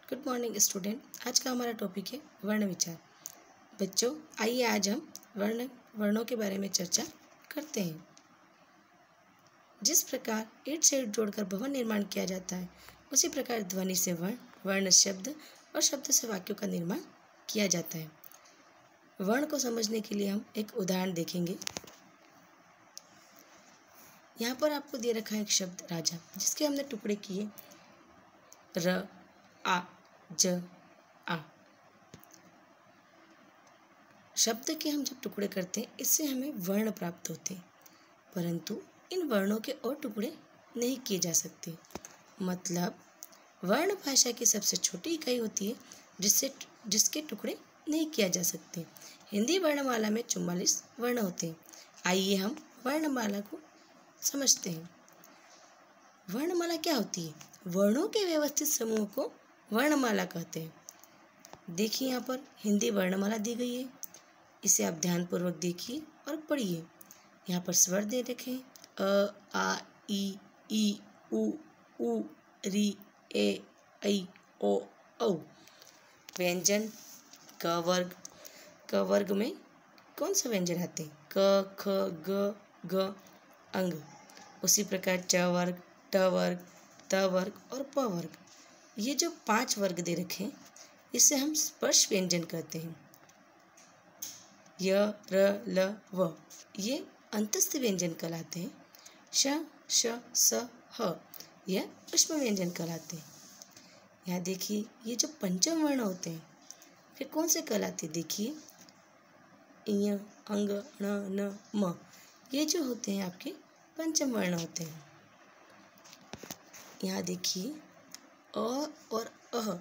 Good morning student. आज का हमारा टॉपिक है वर्ण विचार। बच्चों, आइए आज हम वर्णों के बारे में चर्चा करते हैं। जिस प्रकार ईंट से ईंट जोड़कर भवन निर्माण किया जाता है, उसी प्रकार ध्वनि से वर्ण, वर्ण शब्द और शब्द से वाक्यों का निर्माण किया जाता है। वर्ण को समझने के लिए हम एक उदाहरण देखेंगे। यहाँ पर आपको दे रखा है एक शब्द राजा, जिसके हमने टुकड़े किए र, आ, ज, आ। शब्द के हम जब टुकड़े करते हैं, इससे हमें वर्ण प्राप्त होते हैं, परंतु इन वर्णों के और टुकड़े नहीं किए जा सकते। मतलब वर्ण भाषा की सबसे छोटी इकाई होती है जिसके टुकड़े नहीं किया जा सकते। हिंदी वर्णमाला में 44 वर्ण होते हैं। आइए हम वर्णमाला को समझते हैं। वर्णमाला क्या होती है? वर्णों के व्यवस्थित समूह को वर्णमाला कहते हैं। देखिए, यहाँ पर हिंदी वर्णमाला दी गई है, इसे आप ध्यानपूर्वक देखिए और पढ़िए। यहाँ पर स्वर दे रखे हैं अ, आ, ई, उ, री, ए, ऐ, ओ, औ। व्यंजन क वर्ग में कौन सा व्यंजन आते हैं? क, ख, ग, घ, अंग। उसी प्रकार च वर्ग, ट वर्ग, त वर्ग और प वर्ग। ये जो 5 वर्ग दे रखे हैं, इसे हम स्पर्श व्यंजन कहते हैं। य, र, ल, व ये अंतस्थ व्यंजन कहलाते हैं। श, स, ह यह ऊष्म व्यंजन कहलाते हैं। यहाँ देखिए, ये जो पंचम वर्ण होते हैं फिर कौन से कहलाते हैं? देखिए, य, अंग, न, म ये जो होते हैं आपके पंचम वर्ण होते हैं। यहाँ देखिए, अ और अह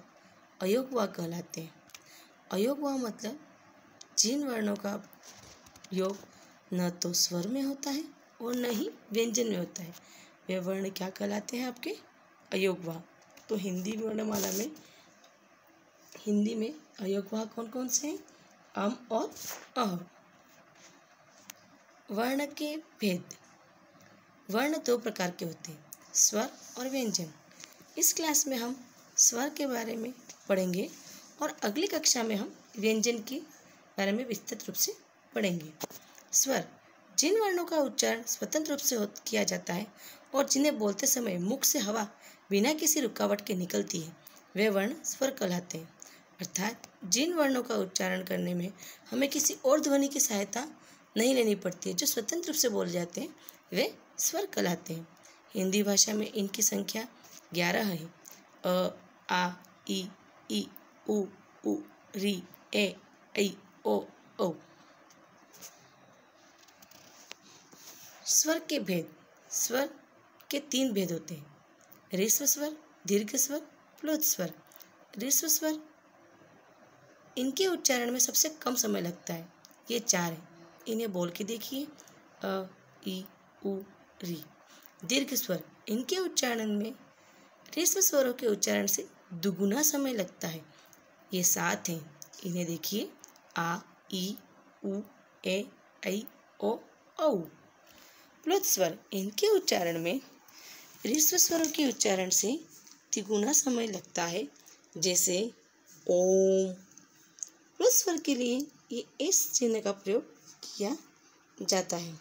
अयोगवा कहलाते हैं। अयोगवा मतलब जिन वर्णों का योग न तो स्वर में होता है और न ही व्यंजन में होता है, वे वर्ण क्या कहलाते हैं? आपके अयोगवा। तो हिंदी वर्णमाला में हिंदी में अयोगवा कौन कौन से हैं? अम और अह। वर्ण के भेद। वर्ण 2 प्रकार के होते हैं, स्वर और व्यंजन। इस क्लास में हम स्वर के बारे में पढ़ेंगे और अगली कक्षा में हम व्यंजन के बारे में विस्तृत रूप से पढ़ेंगे। स्वर जिन वर्णों का उच्चारण स्वतंत्र रूप से किया जाता है और जिन्हें बोलते समय मुख से हवा बिना किसी रुकावट के निकलती है, वे वर्ण स्वर कहलाते हैं। अर्थात जिन वर्णों का उच्चारण करने में हमें किसी और ध्वनि की सहायता नहीं लेनी पड़ती है, जो स्वतंत्र रूप से बोले जाते हैं, वे स्वर कहलाते हैं। हिंदी भाषा में इनकी संख्या 11 है। अ, आ, ई, उ, री, ए, ऐ, ओ, औ। स्वर के भेद। स्वर के 3 भेद होते हैं, ह्रस्व स्वर, दीर्घ स्वर, प्लुत स्वर। ह्रस्व स्वर इनके उच्चारण में सबसे कम समय लगता है, ये 4 है। इन्हें बोल के देखिए, अ, ई, उ, री। दीर्घ स्वर इनके उच्चारण में ह्रस्व स्वरों के उच्चारण से दुगुना समय लगता है, ये 7 हैं। इन्हें देखिए, आ, ई, उ, ए, ऐ, ओ, औ। प्लुत स्वर इनके उच्चारण में ह्रस्व स्वरों के उच्चारण से तिगुना समय लगता है, जैसे ओम। प्लुत स्वर के लिए ये इस चिन्ह का प्रयोग किया जाता है।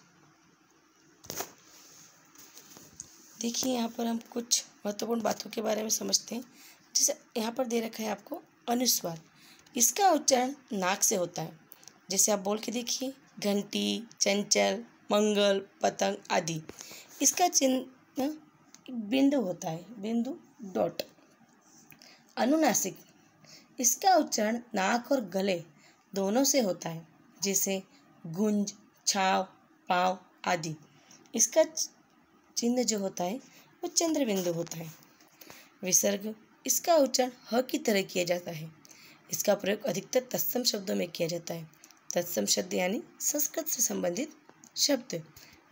देखिए, यहाँ पर हम कुछ महत्वपूर्ण बातों के बारे में समझते हैं। जैसे यहाँ पर दे रखा है आपको अनुस्वार। इसका उच्चारण नाक से होता है। जैसे आप बोल के देखिए, घंटी, चंचल, मंगल, पतंग आदि। इसका चिन्ह एक बिंदु होता है, बिंदु डॉट। अनुनासिक इसका उच्चारण नाक और गले दोनों से होता है, जैसे गुंज, छाव, पाँव आदि। इसका चिन्ह जो होता है वो चंद्र बिंदु होता है। विसर्ग इसका उच्चारण ह की तरह किया जाता है। इसका प्रयोग अधिकतर तत्सम शब्दों में किया जाता है। तत्सम शब्द यानी संस्कृत से संबंधित शब्द,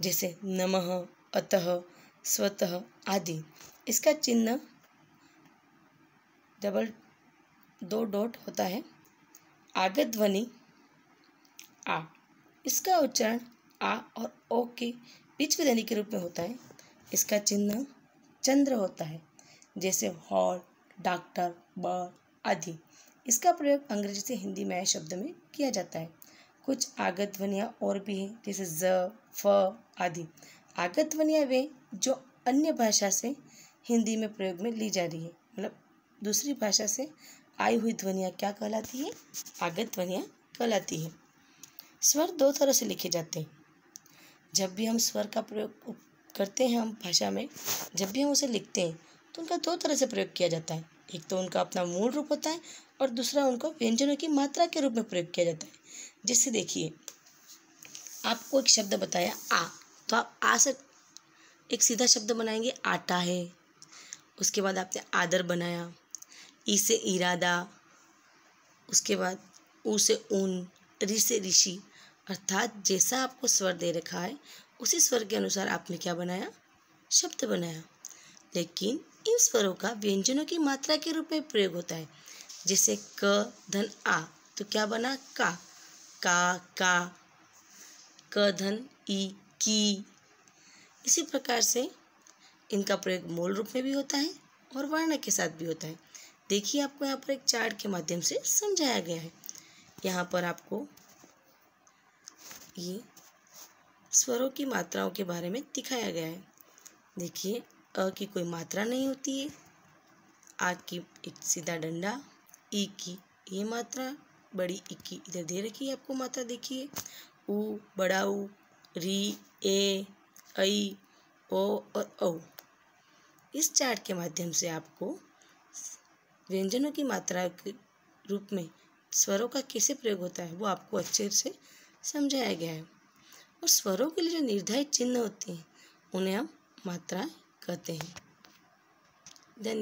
जैसे नमः, अतः, स्वतः आदि। इसका चिन्ह 2 डॉट होता है। आगत ध्वनि आ, इसका उच्चारण आ और ओ के बीच की ध्वनि के रूप में होता है। इसका चिन्ह चंद्र होता है, जैसे हॉल, डॉक्टर, बर्ड, आदि। इसका प्रयोग अंग्रेजी से हिंदी में आए शब्द में किया जाता है। कुछ आगत ध्वनियाँ और भी हैं, जैसे ज, फ आदि। आगत ध्वनियाँ वे जो अन्य भाषा से हिंदी में प्रयोग में ली जा रही है, मतलब दूसरी भाषा से आई हुई ध्वनियाँ क्या कहलाती है? आगत ध्वनियाँ कहलाती है। स्वर दो तरह से लिखे जाते हैं। जब भी हम स्वर का प्रयोग करते हैं हम भाषा में, जब भी हम उसे लिखते हैं तो उनका दो तरह से प्रयोग किया जाता है। एक तो उनका अपना मूल रूप होता है और दूसरा उनको व्यंजनों की मात्रा के रूप में प्रयोग किया जाता है। जैसे देखिए, आपको एक शब्द बताया आ, तो आप आ से एक सीधा शब्द बनाएंगे, आटा है। उसके बाद आपने आदर बनाया, ई से इरादा, उसके बाद ऊ से ऊन, ऋ से ऋषि। अर्थात जैसा आपको स्वर दे रखा है उसी स्वर के अनुसार आपने क्या बनाया? शब्द बनाया। लेकिन इन स्वरों का व्यंजनों की मात्रा के रूप में प्रयोग होता है। जैसे क धन आ, तो क्या बना? का का, क धन ई, की। इसी प्रकार से इनका प्रयोग मूल रूप में भी होता है और वर्ण के साथ भी होता है। देखिए, आपको यहाँ पर एक चार्ट के माध्यम से समझाया गया है। यहाँ पर आपको ये स्वरों की मात्राओं के बारे में दिखाया गया है। देखिए, अ की कोई मात्रा नहीं होती है, आ की एक सीधा डंडा, ई की ये मात्रा, बड़ी ई की इधर दे रखी है आपको मात्रा। देखिए, ऊ, बड़ा ऊ, री, ए, ऐ, ओ और औ। इस चार्ट के माध्यम से आपको व्यंजनों की मात्रा के रूप में स्वरों का कैसे प्रयोग होता है वो आपको अच्छे से समझाया गया है। और स्वरों के लिए जो निर्धारित चिन्ह होते हैं उन्हें हम मात्रा कहते हैं। धन्यवाद।